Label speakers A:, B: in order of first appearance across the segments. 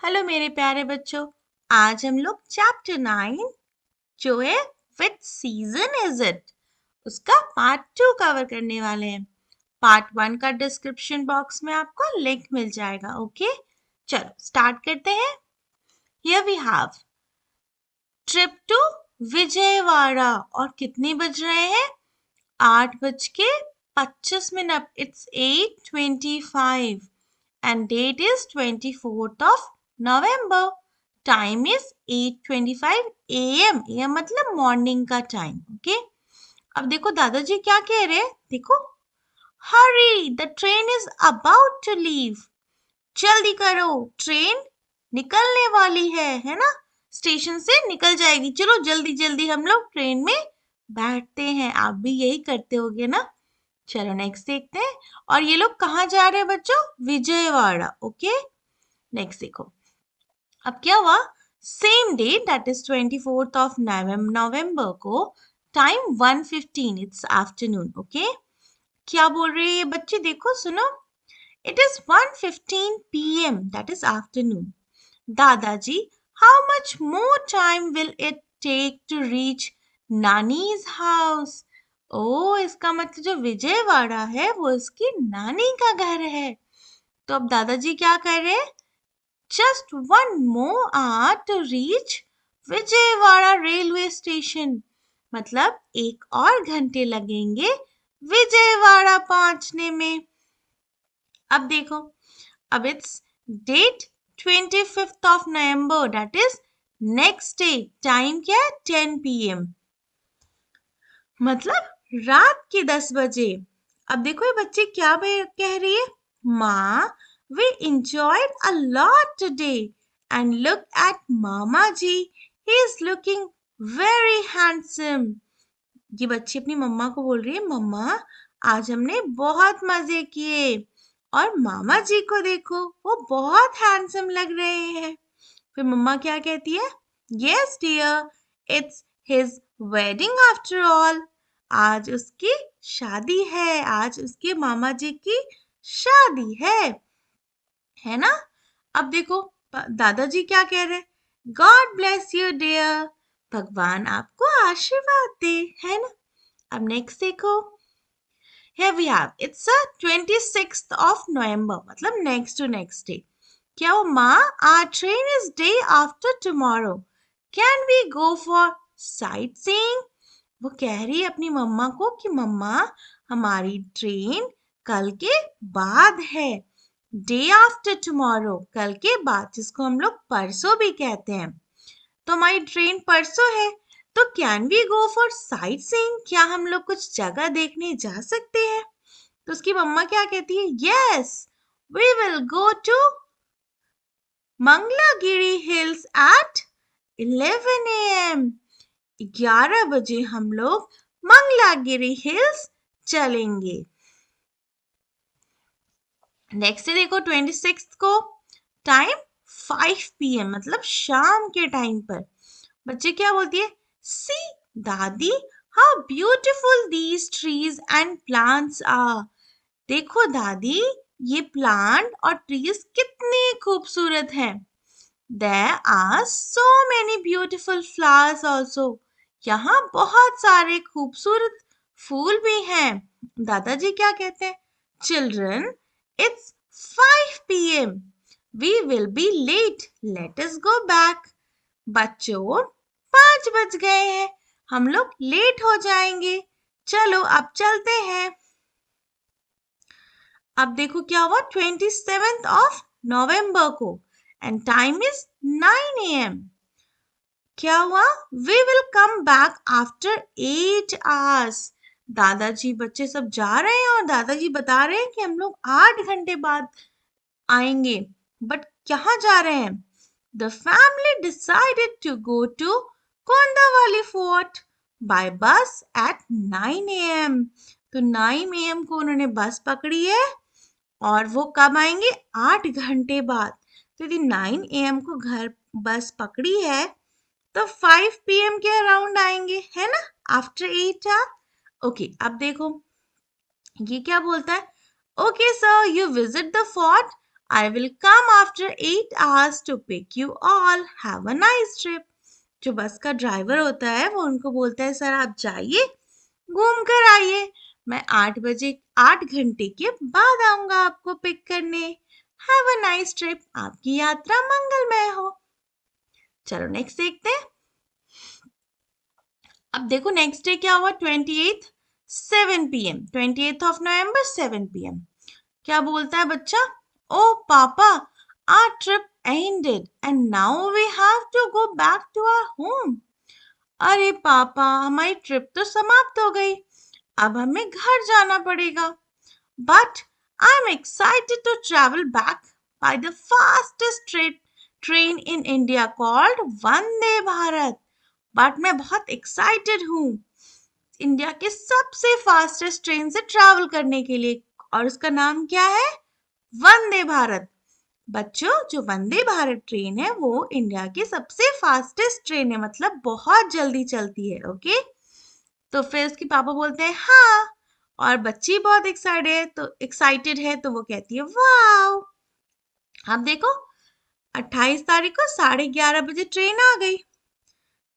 A: Hello मेरे प्यारे बच्चों। आज हम लोग चैप्टर 9 जो है विच सीजन इज इट उसका पार्ट 2 कवर करने वाले हैं। पार्ट 1 का डिस्क्रिप्शन बॉक्स में आपको लिंक मिल जाएगा। ओके, चलो स्टार्ट करते हैं। Here we have trip to Vijayawada और कितने बज रहे हैं? 8:25। It's 8:25 and date is 24th of November. Time is 8:25 AM. AM मतलब मॉर्निंग का टाइम। ओके, अब देखो दादाजी क्या कह रहे हैं। देखो, hurry the train is about to leave. जल्दी करो, ट्रेन निकलने वाली है ना, स्टेशन से निकल जाएगी। चलो जल्दी जल्दी हम लोग ट्रेन में बैठते हैं। आप भी यही करते होगे ना। चलो नेक्स्ट देखते हैं। और ये लोग कहाँ जा रहे हैं बच्चों? विजयवाड़ा। ओके, नेक्स्ट देखो। अब क्या हुआ? Same day that is 24th of November को टाइम 1:15, इट्स आफ्टरनून। ओके, क्या बोल रहे हैं ये बच्चे? देखो सुनो। It is 1:15 PM, that is afternoon. दादाजी, how much more time will it take to reach नानीज हाउस? ओ, इसका मतलब जो विजयवाड़ा है वो इसकी नानी का घर है। तो अब दादाजी क्या कर रहे हैं? Just 1 more hour to reach Vijayawada railway station. मतलब 1 और घंटे लगेंगे विजयवाड़ा पहुंचने में। अब देखो, अब it's date 25th of November, that is next day. Time क्या है? 10 PM, मतलब रात के 10 बजे। अब देखो ये बच्चे क्या कह रही है। माँ, we enjoyed a lot today and look at mama ji, he is looking very handsome। ये बच्ची अपनी मम्मा को बोल रही है, मम्मा आज हमने बहुत मजे किए और मामा जी को देखो, वो बहुत हैंडसम लग रहे हैं। फिर मम्मा क्या कहती है? Yes dear, it's his wedding after all. आज उसकी शादी है, आज उसके मामा जी की शादी है ना। अब देखो दादाजी क्या कह रहे हैं? गॉड ब्लेस यू डियर, भगवान आपको आशीर्वाद दे, है ना। अब नेक्स्ट देखो। Here we have it's a 26th of November, मतलब next to next day। क्या वो माँ, our train is day after tomorrow, can we go for sightseeing? वो कह रही है अपनी मम्मा को कि मम्मा हमारी ट्रेन कल के बाद है। डे आफ्टर टुमारो, कल के बाद, जिसको हम लोग परसों भी कहते हैं। तो हमारी ट्रेन परसों है, तो can we go for sightseeing? क्या हम लोग कुछ जगह देखने जा सकते हैं? तो उसकी मम्मा क्या कहती है? Yes, we will go to Mangalagiri hills at 11 AM। 11 बजे हम लोग मंगलागिरी हिल्स चलेंगे। नेक्स्ट देखो 26 को टाइम 5 PM, मतलब शाम के टाइम पर। बच्चे क्या बोलती है? सी दादी, how beautiful these trees and plants are. देखो दादी, ये प्लांट और ट्रीज कितने खूबसूरत हैं। There are so many beautiful flowers also। यहाँ बहुत सारे खूबसूरत फूल भी हैं। दादाजी क्या कहते हैं? Children, it's 5 PM. We will be late. Let us go back. बच्चों, 5 बज गए हैं, हम लोग लेट हो जाएंगे। चलो अब चलते हैं। अब देखो क्या हुआ 27th ऑफ नवंबर को एंड टाइम इज 9 AM। क्या हुआ? We will come back after 8 hours। दादाजी बच्चे सब जा रहे हैं और दादाजी बता रहे हैं कि हम लोग 8 घंटे बाद आएंगे। बट कहाँ जा रहे हैं? The family decided to go to Kondawali fort by bus at 9 AM। तो 9 AM को उन्होंने बस पकड़ी है और वो कब आएंगे? 8 घंटे बाद। तो यदि 9 AM को घर बस पकड़ी है तो 5 PM के अराउंड आएंगे, है ना, आफ्टर 8 hours। ओके, अब देखो ये क्या बोलता है। Okay sir, you visit the fort I will come after 8 hours to pick you all. Have a nice trip. जो बस का ड्राइवर होता है वो उनको बोलता है सर आप जाइए घूम कर आइए, मैं 8 बजे 8 घंटे के बाद आऊंगा आपको पिक करने। हैव अ नाइस ट्रिप, आपकी यात्रा मंगलमय हो। चलो नेक्स्ट देखते हैं। अब देखो नेक्स्ट डे क्या हुआ, 28 7 PM, 28 of November 7 PM। क्या बोलता है बच्चा, ओ पापा our trip ended and now we have to go back to our home। अरे पापा हमारी ट्रिप तो समाप्त हो गई, अब हमें घर जाना पड़ेगा। But I'm excited to travel back by the fastest train in India called Vande Bharat। But मैं बहुत एक्साइटेड हूँ इंडिया के सबसे फास्टेस्ट ट्रेन से ट्रैवल करने के लिए, और उसका नाम क्या है, वंदे भारत। बच्चों जो वंदे भारत ट्रेन है वो इंडिया की सबसे फास्टेस्ट ट्रेन है, मतलब बहुत जल्दी चलती है। ओके, तो फिर उसके पापा बोलते हैं हाँ, और बच्ची बहुत एक्साइटेड है तो वो कहती है वाओ। अब देखो 28 तारीख को 11:30 बजे ट्रेन आ गई,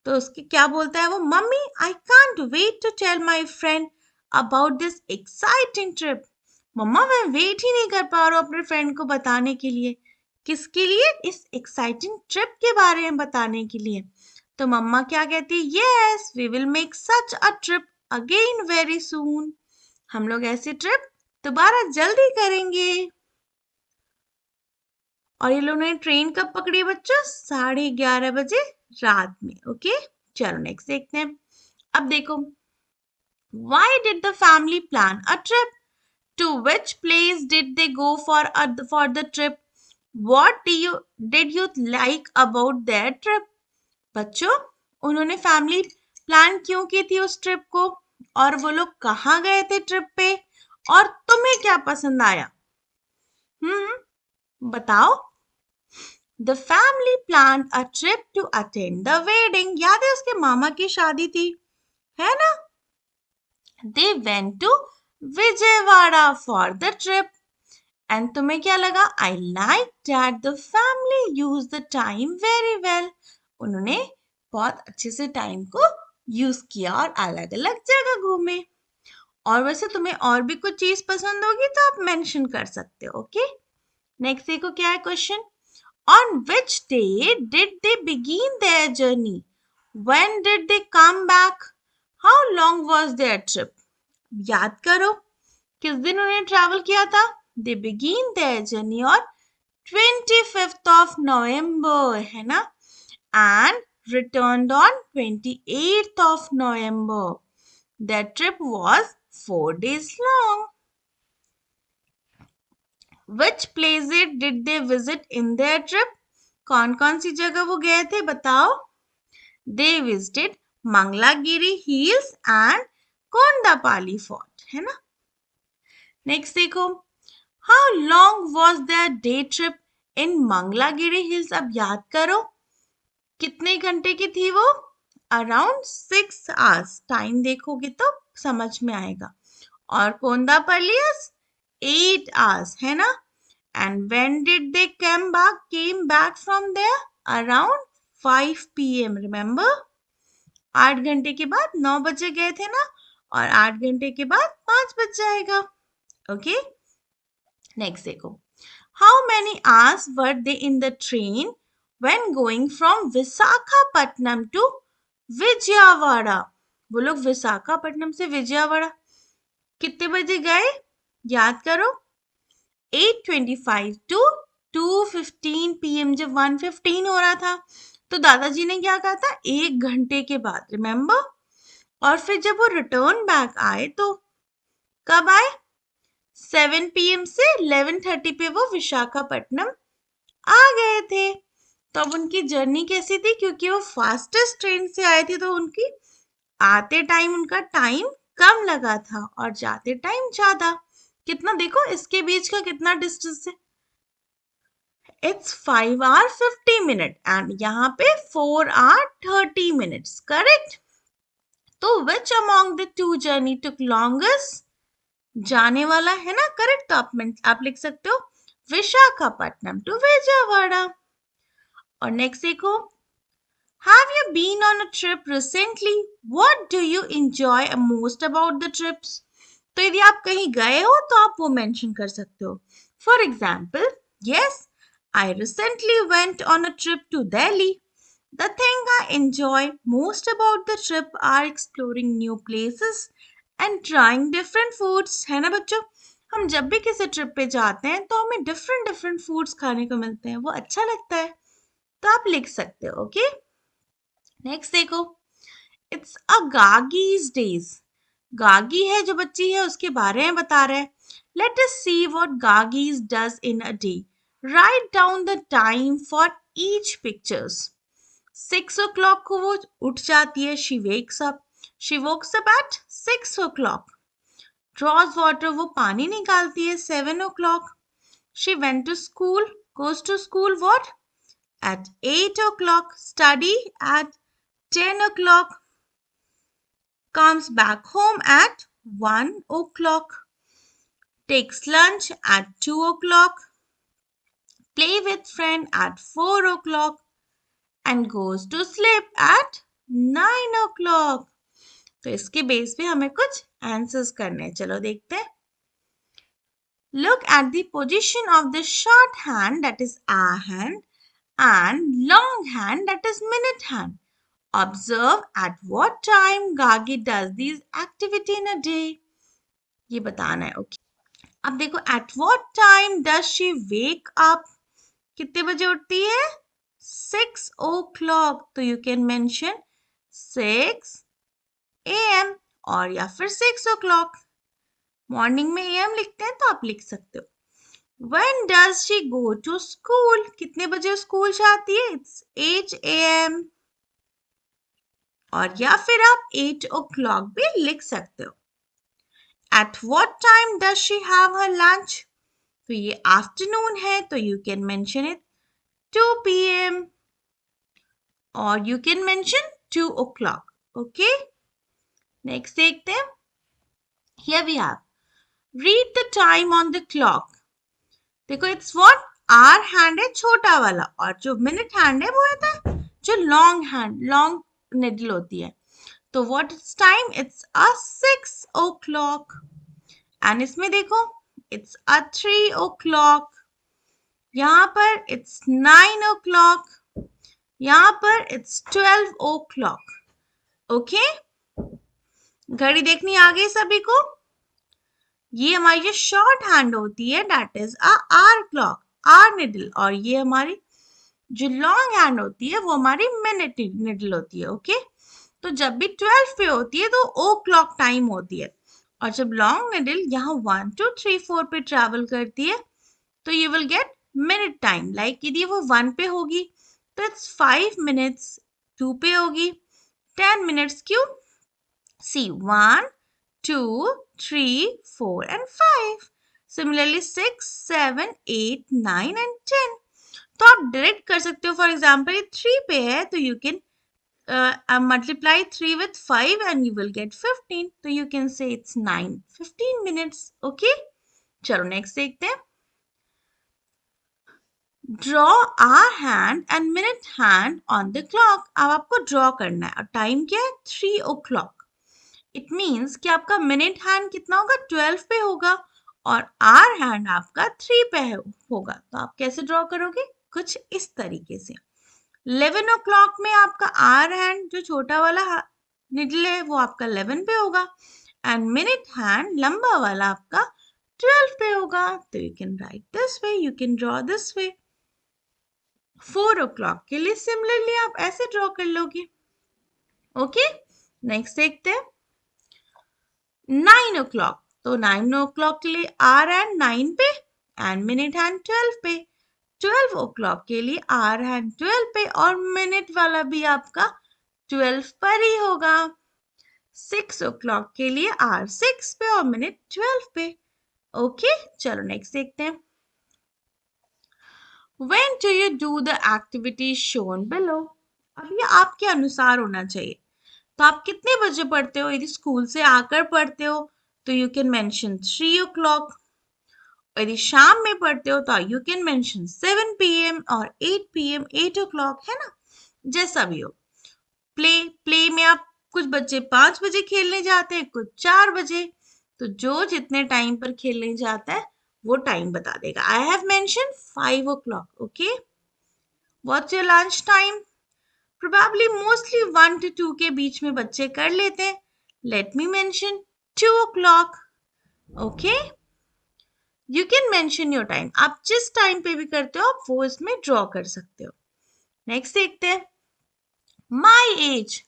A: तो उसके क्या बोलता है वो, mummy I can't wait to tell my friend about this exciting trip. मम्मा मैं वेट ही नहीं कर पा रहा हूँ अपने फ्रेंड को बताने के लिए। किसके लिए, इस एक्साइटिंग ट्रिप के बारे में बताने के लिए। तो मम्मा क्या कहती है, yes we will make such a trip again very soon. हम लोग ऐसी ट्रिप दोबारा जल्दी करेंगे। और ये लोग ने ट्रेन कब पकड़ी बच्चों, 11:30 बजे रात में। ओके चलो नेक्स्ट देखते हैं। अब देखो, why did the family plan a trip? To which place did they go for the trip? What did you like about their trip? बच्चों उन्होंने फैमिली प्लान क्यों की थी उस ट्रिप को, और वो लोग कहाँ गए थे ट्रिप पे, और तुम्हें क्या पसंद आया, बताओ। The family planned a trip to attend the wedding। याद है उसके मामा की शादी थी, है ना। They went to Vijayawada for the trip। And तुम्हें क्या लगा, I like that the family used the time very well। उन्होंने बहुत अच्छे से टाइम को यूज किया और अलग अलग जगह घूमे। और वैसे तुम्हें और भी कुछ चीज पसंद होगी तो आप मेंशन कर सकते हो। ओके नेक्स्ट देखो क्या है question, on which day did they begin their journey? When did they come back? How long was their trip? याद करो किस दिन उन्हें ट्रैवल किया था। They begin their journey on 25th of November, है ना, and returned on 28th of November। Their trip was 4 days long। Which places did they visit in their trip? कौन कौन सी जगह वो गए थे बताओ। They visited Mangalagiri Hills and Kondapali Fort, है ना। नेक्स्ट देखो, how long was their day trip in Mangalagiri Hills? अब याद करो कितने घंटे की थी वो, अराउंड 6 hours। टाइम देखोगे तो समझ में आएगा। और कोंदापल्ली 8 hours, है ना। And when did they came back from there? Around 5 PM, remember? 8 घंटे के बाद 9 बजे गए थे ना, और 8 घंटे के बाद 5 बज जाएगा। ओके नेक्स्ट देखो, how many hours were they in the train when going from Visakhapatnam to Vijayawada? वो लोग विशाखापट्टनम से विजयवाड़ा कितने बजे गए, याद करो। 8:25 to 2:15 PM। जब 1:15 हो रहा था तो दादाजी ने क्या कहा था, 1 घंटे के बाद, रिमेम्बर। और फिर जब वो रिटर्न बैक आए तो कब आए, 7 PM से 11:30 पे वो विशाखापट्टनम आ गए थे। तो अब उनकी जर्नी कैसी थी, क्योंकि वो फास्टेस्ट ट्रेन से आए थे तो उनकी आते टाइम उनका टाइम कम लगा था और जाते टाइम ज्यादा। कितना देखो इसके बीच का कितना डिस्टेंस है, इट्स 5 hours 50 minutes एंड यहाँ पे 4 hours 30 minutes, करेक्ट। तो which among the two journey took longest, जाने वाला है ना, करेक्ट। तो आप लिख सकते हो विशाखापट्टनम टू विजयवाड़ा। और नेक्स्ट देखो, have you been on a trip recently? What do you enjoy most about the trips? तो यदि आप कहीं गए हो तो आप वो मेंशन कर सकते हो। For example, yes, I recently went on a trip to Delhi. The thing I enjoy most about the trip are exploring new places and trying different foods. है ना बच्चों? हम जब भी किसी ट्रिप पे जाते हैं तो हमें डिफरेंट डिफरेंट फूड्स खाने को मिलते हैं, वो अच्छा लगता है। तो आप लिख सकते हो। ओके, नेक्स्ट देखो, इट्स अ गागीज डेज। गागी है जो बच्ची है उसके बारे में बता रहा है। लेट अस सी व्हाट गागीज does in a day. Right down the time for each pictures. 6 o'clock को वो उठ जाती है, she wakes up. She woke up at 6 o'clock। Draws water, वो पानी निकालती है 7 o'clock। She went to school, goes to school what at 8 o'clock, study at 10 o'clock, comes back home at 1 o'clock, takes lunch at 2 o'clock, play with friend at 4 o'clock, and goes to sleep at 9 o'clock. तो इसके base पे हमें कुछ answers करने हैं, चलो देखते हैं। Look at the position of the short hand, that is hour hand, and long hand, that is minute hand. Observe at what time Gagi does these activity in a day. ये बताना है। Okay, अब देखो, at what time does she wake up? कितने बजे उठती है? 6 o'clock। तो you can mention 6 a.m. और या फिर 6 o'clock। मॉर्निंग में am लिखते हैं तो आप लिख सकते हो। When does she go to school? कितने बजे स्कूल जाती है? It's 8 a.m. और या फिर आप 8 o'clock भी लिख सकते हो। At what time does she have her lunch? तो ये आफ्टरनून है तो you can mention it 2 p.m. और you can mention 2 o'clock. Okay? Next देखते हैं। Here we have, read the time on the clock. देखो, it's what? आवर हैंड है छोटा वाला, और जो मिनट हैंड है वो होता है जो लॉन्ग हैंड, लॉन्ग निडल होती है। तो what it's time? It's a 6 o'clock। And इसमें देखो, इट्स अ 3 o'clock। यहाँ पर इट्स 9 o'clock। यहाँ पर इट्स 12 o'clock। ओके, घड़ी देखनी आ गई सभी को? ये हमारी जो शॉर्ट हैंड होती है that is a hour clock, hour needle, और ये हमारी जो लॉन्ग हैंड होती है वो हमारी मिनट निडल होती है। ओके, तो जब भी 12 पे होती है तो ओ क्लॉक टाइम होती है, और जब लॉन्ग निडल यहाँ 1 2 3 4 पे ट्रैवल करती है तो you will get minute time. Like यदि वो 1 पे होगी तो इट्स 5 मिनट्स, 2 पे होगी 10 मिनट्स। क्यों? सी 1 2 3 4 and 5। Similarly 6 7 8 9 and 10। तो आप डायरेक्ट कर सकते हो। फॉर एग्जाम्पल ये 3 पे है तो you can multiply 3 with 5 and you will get 15। तो you can say it's 15 minutes। Okay, चलो नेक्स्ट देखते हैं। Draw hour hand and minute hand on the clock। अब आपको ड्रॉ करना है और टाइम क्या है? 3 o'clock। इट मीन्स कि आपका मिनट हैंड कितना होगा? 12 पे होगा और आवर हैंड आपका 3 पे होगा। तो आप कैसे ड्रॉ करोगे? कुछ इस तरीके से। 11 o'clock में आपका आवर हैंड जो छोटा वाला निडल है वो आपका 11 पे होगा, एंड मिनट हैंड लंबा वाला आपका 12 पे होगा। तो you can right this way, you can draw this way. 4 o'clock के लिए सिमिलरली आप ऐसे ड्रॉ कर लोगे। ओके, नेक्स्ट देखते हैं। 9 o'clock, तो 9 o'clock के लिए आर हैंड 9 पे एंड मिनट हैंड 12 पे। 12 o'clock के लिए आर हैंड 12 पे और मिनट वाला भी आपका 12 पर ही होगा। 6 o'clock के लिए आर 6 पे और मिनट 12 पे। ओके, चलो नेक्स्ट देखते हैं। When do you do the activities shown below? अब ये आपके अनुसार होना चाहिए। तो आप कितने बजे पढ़ते हो? यदि स्कूल से आकर पढ़ते हो तो यू कैन मेंशन 3 o'clock। यदि शाम में पढ़ते हो तो यू कैन मेंशन 7 PM और 8 PM, 8 o'clock, है ना, जैसा भी हो। प्ले प्ले में आप कुछ बच्चे 5 बजे खेलने जाते हैं, कुछ 4 बजे, तो जो जितने टाइम पर खेलने जाता है वो टाइम बता देगा। I have mention 5 o'clock। Okay, what's your lunch time? Probably mostly 1 to 2 के बीच में बच्चे कर लेते हैं। Let me mention 2 o'clock। Okay, you can mention your time. आप जिस टाइम पे भी करते हो आप वो इसमें ड्रॉ कर सकते हो। नेक्स्ट देखते हैं, माई एज।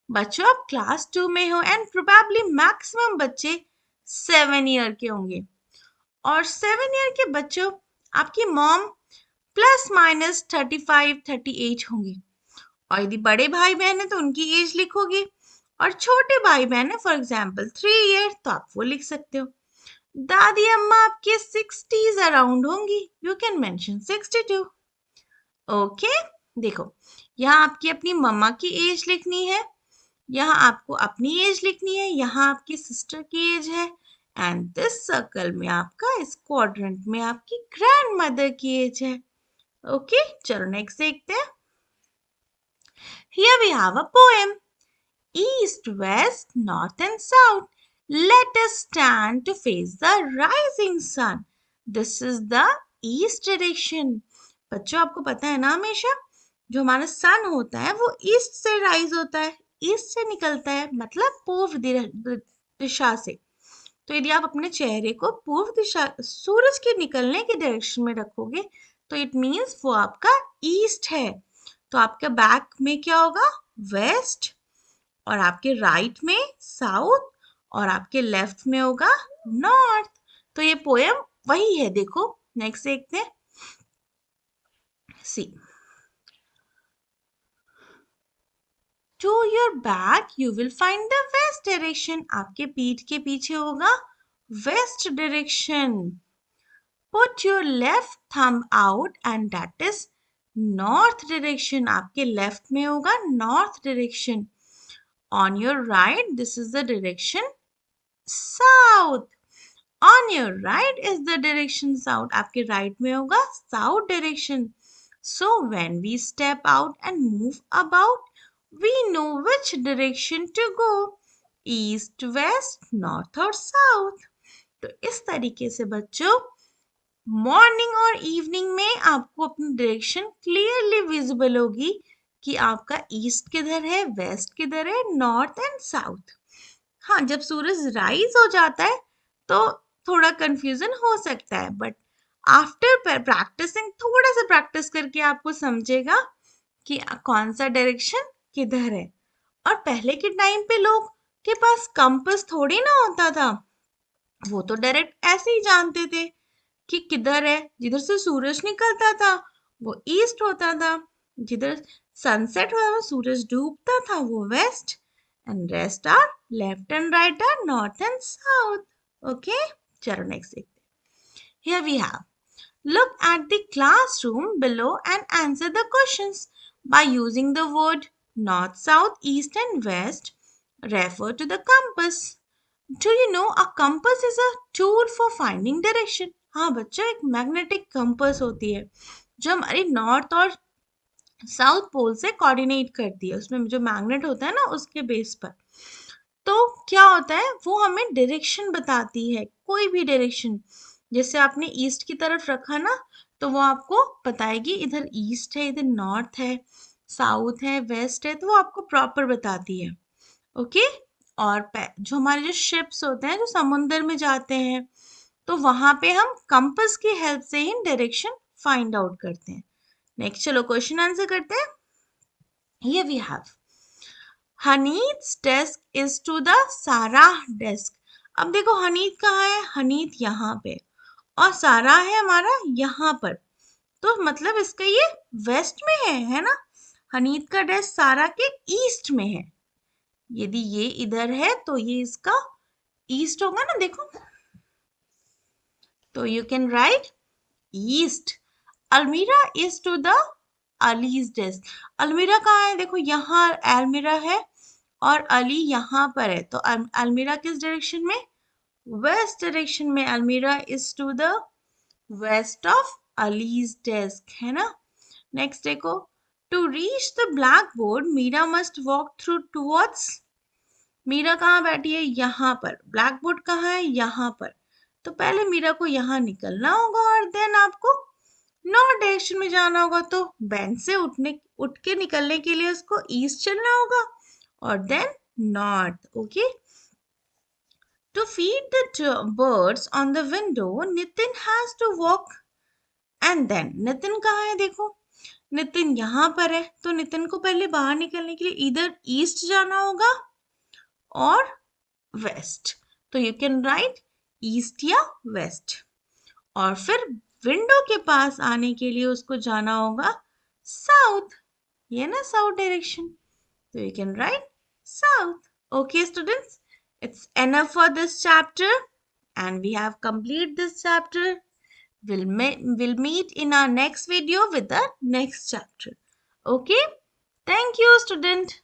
A: बच्चों आप क्लास 2 में हो एंड प्रोबेबली मैक्सिमम बच्चे 7 ईयर के होंगे, और 7 ईयर के बच्चों आपकी मॉम ±35-38 होंगी, और यदि बड़े भाई बहन है तो उनकी एज लिखोगे, और छोटे भाई बहन है फॉर एग्जाम्पल 3 ईयर तो आप वो लिख सकते हो। दादी अम्मा आपके 60s अराउंड होंगी, यू कैन मेंशन 62। ओके, देखो यहाँ आपकी अपनी मम्मा की एज लिखनी है, यहाँ आपको अपनी एज लिखनी है, यहाँ आपकी सिस्टर की एज है, एंड दिस सर्कल में आपका, इस क्वाड्रेंट में आपकी ग्रैंड मदर की एज है। ओके, चलो नेक्स्ट देखते हैं। Here we have a poem, east, west, north and south. Let us stand to face the rising sun. This is the east direction. बच्चों आपको पता है ना, हमेशा जो हमारा सन होता है वो ईस्ट से राइज होता है, ईस्ट से निकलता है, मतलब पूर्व दिशा से। तो यदि आप अपने चेहरे को पूर्व दिशा, सूरज के निकलने की डायरेक्शन में रखोगे तो इट मीन्स वो आपका ईस्ट है। तो आपका बैक में क्या होगा? वेस्ट, और आपके राइट में साउथ, और आपके लेफ्ट में होगा नॉर्थ। तो ये पोएम वही है। देखो नेक्स्ट देखते हैं, see, to your back you will find the west direction. आपके पीठ के पीछे होगा west direction. Put your left thumb out and that is north direction. आपके लेफ्ट में होगा north direction. On your right this is the direction south. On your right is the direction south. आपके right में होगा south direction. So when we step out and move about, we know which direction to go. East, west, north or south. तो इस तरीके से बच्चों morning और evening में आपको अपनी डायरेक्शन क्लियरली विजिबल होगी कि आपका ईस्ट किधर है, वेस्ट किधर है, नॉर्थ एंड साउथ। हाँ, जब सूरज राइज हो जाता है तो थोड़ा कंफ्यूजन हो सकता है, बट आफ्टर प्रैक्टिसिंग, थोड़ा सा प्रैक्टिस करके आपको समझेगा कि कौन सा डायरेक्शन किधर है। और पहले के टाइम पे लोग के पास कंपास थोड़ी ना होता था, वो तो डायरेक्ट ऐसे ही जानते थे कि किधर है। जिधर से सूरज निकलता था वो ईस्ट होता था, जिधर सनसेट हुआ, सूरज डूबता था, वो waste, and rest are left and right are north and south. Okay, चलो next देखते हैं. Here we have, look at the classroom below and answer the questions by using the word north, south, east and west. Refer to the compass. Do you know a compass is a tool for finding direction? हाँ बच्चों, एक magnetic compass होती है जो हमारी north और south pole से coordinate करती है। उसमें जो मैग्नेट होता है ना, उसके बेस पर तो क्या होता है, वो हमें डायरेक्शन बताती है, कोई भी डायरेक्शन। जैसे आपने ईस्ट की तरफ रखा ना, तो वो आपको बताएगी इधर ईस्ट है, इधर नॉर्थ है, साउथ है, वेस्ट है, तो वो आपको प्रॉपर बताती है। ओके, और जो हमारे जो शिप्स होते हैं जो समुंदर में जाते हैं, तो वहां पे हम कंपास की हेल्प से ही डायरेक्शन फाइंड आउट करते हैं। नेक्स्ट चलो क्वेश्चन आंसर करते हैं। Here we have, हनीत's desk is to the Sarah desk. अब देखो हनीत कहाँ है, हनीत यहाँ पे, और सारा है हमारा यहाँ पर, तो मतलब इसका ये वेस्ट में है ना। हनीत का डेस्क सारा के ईस्ट में है। यदि ये इधर है तो ये इसका ईस्ट होगा ना, देखो, तो you can write east. Almirah is to the Ali's desk. अलमीरा कहाँ है, देखो यहाँ अलमीरा है और अली यहाँ पर है, तो अलमीरा किस डायरेक्शन में, वेस्ट डायरेक्शन में। Almirah is to the west of Ali's desk, है ना। नेक्स्ट देखो, to reach the blackboard Meera must walk through towards. Meera कहाँ बैठी है, यहाँ पर। ब्लैक बोर्ड कहाँ है, यहाँ पर। तो पहले मीरा को यहाँ निकलना होगा और देन आपको नॉर्थ डायरेक्शन में जाना होगा। तो बेंच से उठ के निकलने के लिए उसको ईस्ट चलना होगा और then north. Okay, to feed the birds on the window Nitin has to walk and then Nitin कहाँ है, देखो नितिन यहाँ पर है। तो नितिन को पहले बाहर निकलने के लिए इधर ईस्ट जाना होगा और वेस्ट। तो यू कैन राइट ईस्ट या वेस्ट। और फिर विंडो के पास आने के लिए उसको जाना होगा साउथ, ये ना साउथ डायरेक्शन। तो you can write south. Okay, students, it's enough for this chapter, and we have completed this chapter. We'll meet in our next video with the next chapter. Okay, thank you, student.